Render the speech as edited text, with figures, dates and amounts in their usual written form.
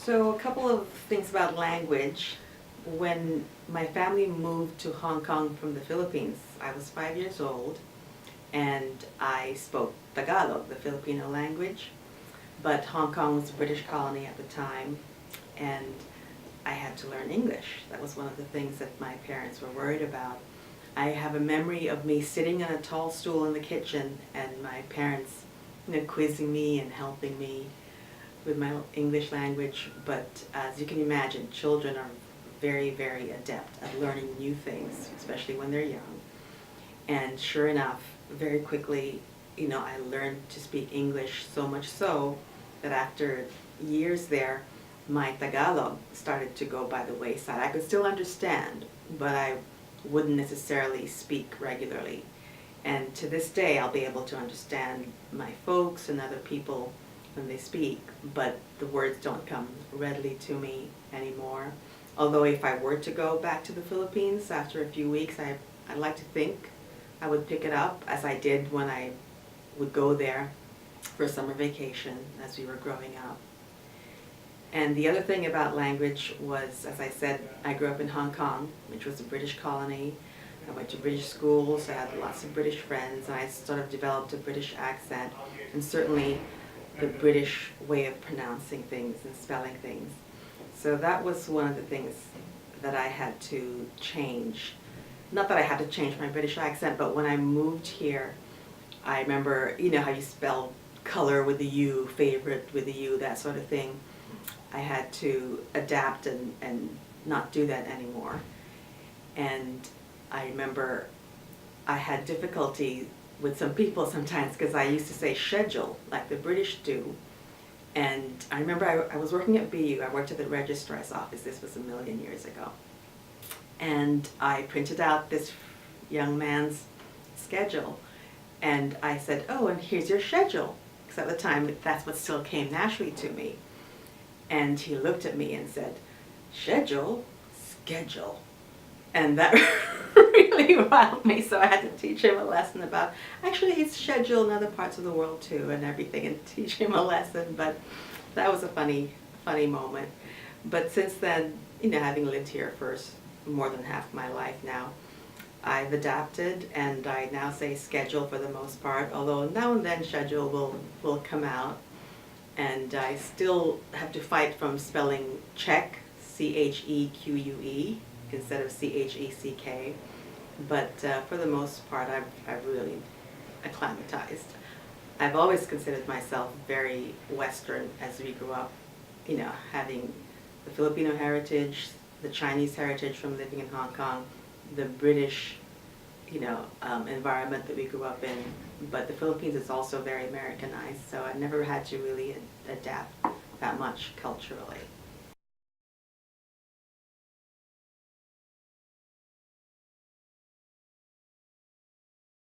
So a couple of things about language. When my family moved to Hong Kong from the Philippines, I was 5 years old and I spoke Tagalog, the Filipino language. But Hong Kong was a British colony at the time and I had to learn English. That was one of the things that my parents were worried about. I have a memory of me sitting on a tall stool in the kitchen and my parents, quizzing me and helping me with my English language. But as you can imagine, children are very, very adept at learning new things, especially when they're young. And sure enough, very quickly, I learned to speak English, so much so that after years there, my Tagalog started to go by the wayside. I could still understand, but I wouldn't necessarily speak regularly. And to this day, I'll be able to understand my folks and other people when they speak, but the words don't come readily to me anymore. Although if I were to go back to the Philippines after a few weeks, I'd like to think I would pick it up, as I did when I would go there for summer vacation as we were growing up. And the other thing about language was, as I said, I grew up in Hong Kong, which was a British colony. I went to British schools, I had lots of British friends, and I sort of developed a British accent, and certainly the British way of pronouncing things and spelling things. So that was one of the things that I had to change. Not that I had to change my British accent, but when I moved here, I remember, how you spell color with the U, favorite with the U, that sort of thing. I had to adapt and not do that anymore. And I remember I had difficulty with some people sometimes because I used to say schedule like the British do. And I remember I was working at BU, I worked at the registrar's office, this was a million years ago. And I printed out this young man's schedule and I said, oh, and here's your schedule. Because at the time, that's what still came naturally to me. And he looked at me and said, schedule? Schedule. And that really wowed me, so I had to teach him a lesson about, actually it's schedule in other parts of the world too and everything, and teach him a lesson. But that was a funny moment. But since then, having lived here for more than half my life now, I've adapted and I now say schedule for the most part, although now and then schedule will come out. And I still have to fight from spelling check, C-H-E-Q-U-E, instead of C-H-E-C-K. But for the most part, I've really acclimatized. I've always considered myself very Western as we grew up, having the Filipino heritage, the Chinese heritage from living in Hong Kong, the British, environment that we grew up in. But the Philippines is also very Americanized, so I never had to really adapt that much culturally.